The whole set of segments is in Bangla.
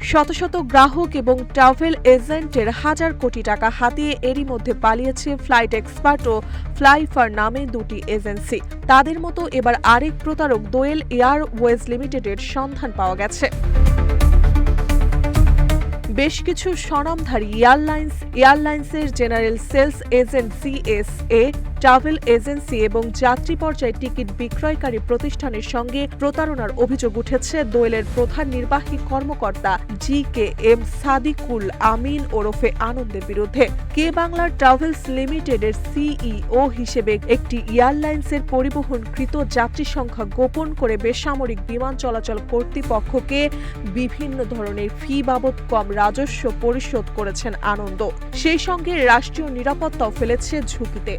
শত শত গ্রাহক এবং ট্রাভেল এজেন্টের হাজার কোটি টাকা হাতিয়ে এরই মধ্যে পালিয়েছে ফ্লাইট এক্সপার্ট ও ফ্লাইফার নামে দুটি এজেন্সি। তাদের মতো এবার আরেক প্রতারক দোয়েল এয়ারওয়েজ লিমিটেডের সন্ধান পাওয়া গেছে। বেশ কিছু স্বনামধারী এয়ারলাইন্সের general sales agent GSA, travel agency এবং যাত্রী পর্যায়ে টিকিট বিক্রয়কারী প্রতিষ্ঠানের সঙ্গে প্রতারণার অভিযোগ উঠেছে দোয়েলের প্রধান নির্বাহী কর্মকর্তা জিকেএম সাদিকুল আমিন ওরফে আনন্দের বিরুদ্ধে। কে বাংলার ট্রাভেলস লিমিটেডের সিইও হিসেবে একটি এয়ারলাইন্সের পরিবহনকৃত যাত্রী সংখ্যা গোপন করে বেসামরিক বিমান চলাচল কর্তৃপক্ষকে বিভিন্ন ধরনের ফি বাবদ কম রাজস্ব পরিশোধ করেছেন আনন্দ। সেই সঙ্গে রাষ্ট্রীয় নিরাপত্তাও ফেলেছে ঝুঁকিতে।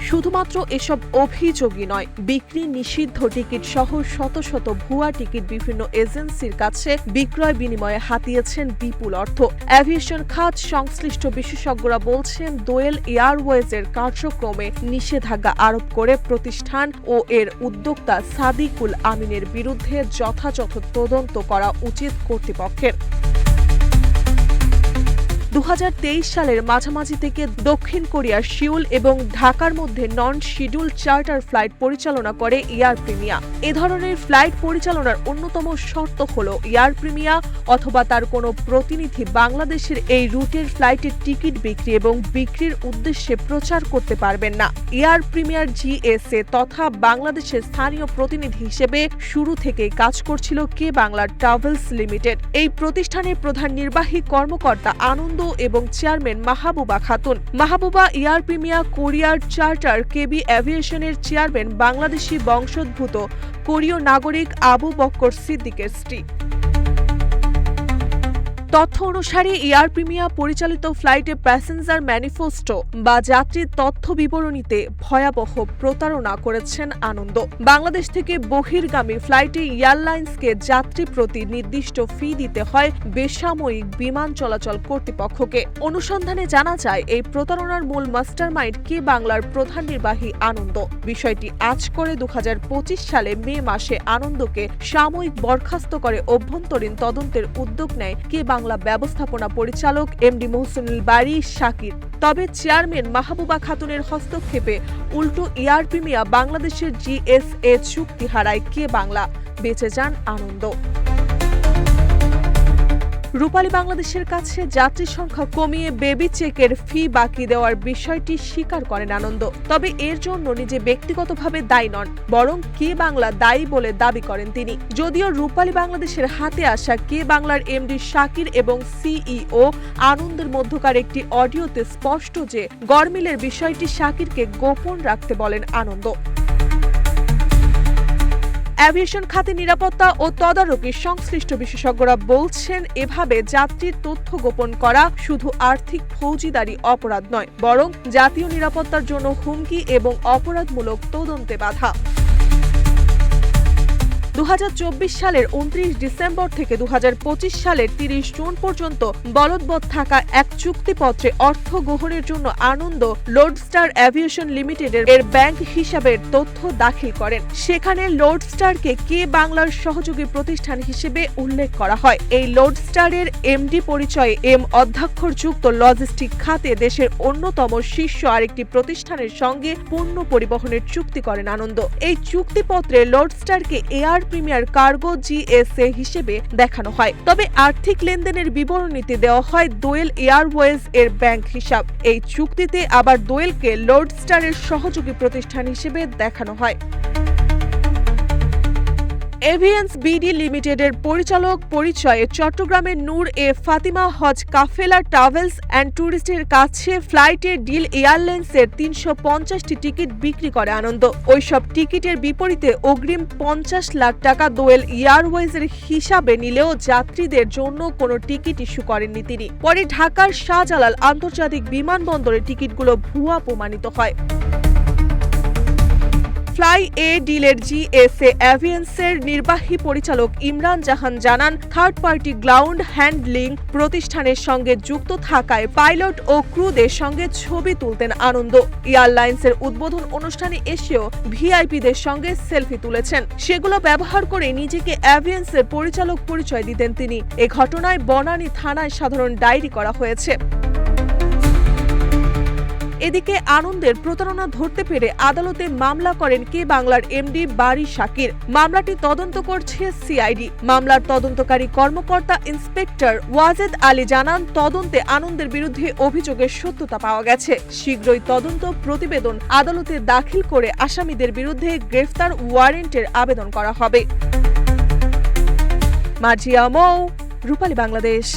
শুধুমাত্র এসব অভিযোগই নয়, বিক্রি নিষিদ্ধ টিকিট সহ শত শত ভুয়া টিকিট বিভিন্ন এজেন্সির কাছে বিক্রয় বিনিময়ে হাতিয়েছেন বিপুল অর্থ। অ্যাভিয়েশন খাত সংশ্লিষ্ট বিশেষজ্ঞরা বলছেন, দোয়েল এয়ারওয়েজের কার্যক্রমে নিষেধাজ্ঞা আরোপ করে প্রতিষ্ঠান ও এর উদ্যোক্তা সাদিকুল আমিনের বিরুদ্ধে যথাযথ তদন্ত করা উচিত কর্তৃপক্ষের। 2023 সালের মাঝামাঝি থেকে দক্ষিণ কোরিয়ার সিউল এবং ঢাকার মধ্যে নন শিডিউল চার্টার ফ্লাইট পরিচালনা করে এয়ার প্রিমিয়া। এ ধরনের ফ্লাইট পরিচালনার অন্যতম শর্ত হল এয়ার প্রিমিয়া অথবা তার কোনো প্রতিনিধি বাংলাদেশের এই রুটের ফ্লাইটের টিকিট বিক্রি এবং বিক্রির উদ্দেশ্যে প্রচার করতে পারবেন না। এয়ার প্রিমিয়ার জিএসএ তথা বাংলাদেশের স্থানীয় প্রতিনিধি হিসেবে শুরু থেকেই কাজ করছিল কে বাংলা ট্রাভেলস লিমিটেড। এই প্রতিষ্ঠানের প্রধান নির্বাহী কর্মকর্তা আনন্দ এবং চেয়ারম্যান মাহবুবা খাতুন। মাহবুবা এয়ার প্রিমিয়া কোরিয়ার চার্টার কেবি এভিয়েশনের চেয়ারম্যান বাংলাদেশি বংশোদ্ভূত কোরীয় নাগরিক আবু বক্কর সিদ্দিকের স্ত্রী। তথ্য অনুসারে এয়ার প্রিমিয়া পরিচালিত ফ্লাইটে প্যাসেঞ্জার ম্যানিফেস্টো বা যাত্রীর তথ্য বিবরণীতে ভয়াবহ প্রতারণা করেছেন আনন্দ। বাংলাদেশ থেকে বহির্গামী ফ্লাইটে এয়ারলাইন্সকে যাত্রী প্রতি নির্দিষ্ট ফি দিতে হয় বেসামরিক বিমান চলাচল কর্তৃপক্ষকে। অনুসন্ধানে জানা যায়, এই প্রতারণার মূল মাস্টারমাইন্ড কে বাংলার প্রধান নির্বাহী আনন্দ। বিষয়টি আঁচ করে 2025 সালে মে মাসে আনন্দকে সাময়িক বরখাস্ত করে অভ্যন্তরীণ তদন্তের উদ্যোগ নেয় কে বাংলা ব্যবস্থাপনা পরিচালক এমডি মোহসিনুল বারী শাকির। তবে চেয়ারম্যান মাহবুবা খাতুনের হস্তক্ষেপে উল্টো এয়ার প্রিমিয়া বাংলাদেশের জিএসএ চুক্তি হারায় কে বাংলা, বেঁচে যান আনন্দ। রূপালী বাংলাদেশের কাছে যাত্রী সংখ্যা কমিয়ে বেবি চেকের ফি বাকি দেওয়ার বিষয়টি স্বীকার করেন আনন্দ। তবে এর জন্য নিজে ব্যক্তিগতভাবে দায়ী নন, বরং কে বাংলা দায়ী বলে দাবি করেন তিনি। যদিও রূপালী বাংলাদেশের হাতে আসা কে বাংলার এমডি শাকির এবং সিইও আনন্দের মধ্যকার একটি অডিওতে স্পষ্ট যে গরমিলের বিষয়টি শাকিরকে গোপন রাখতে বলেন আনন্দ। অ্যাভিয়েশন খাতে নিরাপত্তা ও তদারকি সংশ্লিষ্ট বিশেষজ্ঞরা বলছেন, এভাবে যাত্রীর তথ্য গোপন করা শুধু আর্থিক ফৌজদারি অপরাধ নয়, বরং জাতীয় নিরাপত্তার জন্য হুমকি এবং অপরাধমূলক তদন্তে বাধা। 2024 সালের 29 ডিসেম্বর থেকে 2025 সালের 30 জুন পর্যন্ত বলবৎ থাকা এক চুক্তিপত্রে অর্থ গ্রহণের জন্য আনন্দ লোডস্টার এভিয়েশন লিমিটেডের এর ব্যাংক হিসাবের তথ্য দাখিল করেন। সেখানে লোডস্টারকে কে বাংলার সহযোগী প্রতিষ্ঠান হিসেবে উল্লেখ করা হয়। এই লোডস্টারের এমডি পরিচয়ে এম অধ্যক্ষরযুক্ত লজিস্টিক খাতে দেশের অন্যতম শীর্ষ আরেকটি প্রতিষ্ঠানের সঙ্গে পণ্য পরিবহনের চুক্তি করেন আনন্দ। এই চুক্তিপত্রে লোডস্টারকে এয়ার প্রিমিয়ার কার্গো জিএসএ হিসেবে দেখানো হয়, তবে আর্থিক লেনদেনের বিবরণীতে দেওয়া হয় দোয়েল এয়ারওয়েজ এর ব্যাংক হিসাব। এই চুক্তিতে আবার দোয়েলকে লোডস্টারের সহযোগী প্রতিষ্ঠান হিসেবে দেখানো হয়। এভিয়েন্স বিডি লিমিটেডের পরিচালক পরিচয়ে চট্টগ্রামের নূর এ ফাতিমা হজ কাফেলা ট্রাভেলস অ্যান্ড ট্যুরিস্টের কাছে ফ্লাইটে ডিল এয়ারলাইন্সের 350টি টিকিট বিক্রি করে আনন্দ। ওইসব টিকিটের বিপরীতে অগ্রিম 50 লাখ টাকা দোয়েল এয়ারওয়েজের হিসাবে নিলেও যাত্রীদের জন্য কোনো টিকিট ইস্যু করেননি তিনি। পরে ঢাকার শাহজালাল আন্তর্জাতিক বিমানবন্দরে টিকিটগুলো ভুয়া প্রমাণিত হয়। ফ্লাই এ ডিলের জিএসএ অ্যাভিয়েন্সের নির্বাহী পরিচালক ইমরান জাহান জানান, থার্ড পার্টি গ্রাউন্ড হ্যান্ডলিং প্রতিষ্ঠানের সঙ্গে যুক্ত থাকায় পাইলট ও ক্রুদের সঙ্গে ছবি তুলতেন আনন্দ। এয়ারলাইন্সের উদ্বোধন অনুষ্ঠানে এসেও ভিআইপিদের সঙ্গে সেলফি তুলেছেন। সেগুলো ব্যবহার করে নিজেকে অ্যাভিয়েন্সের পরিচালক পরিচয় দিতেন তিনি। এ ঘটনায় বনানী থানায় সাধারণ ডায়েরি করা হয়েছে। এদিকে আনন্দের প্রতারণা ধরতে পেরে আদালতে মামলা করেন কে বাংলার এমডি বারী শাকির। মামলাটি তদন্ত করছে সিআইডি। মামলার তদন্তকারী কর্মকর্তা ইন্সপেক্টর ওয়াজেদ আলী জানান, তদন্তে আনন্দের বিরুদ্ধে অভিযোগের সত্যতা পাওয়া গেছে। শীঘ্রই তদন্ত প্রতিবেদন আদালতে দাখিল করে আসামিদের বিরুদ্ধে গ্রেফতার ওয়ারেন্টের আবেদন করা হবে। মার্জিয়া মৌ, রূপালী বাংলাদেশ।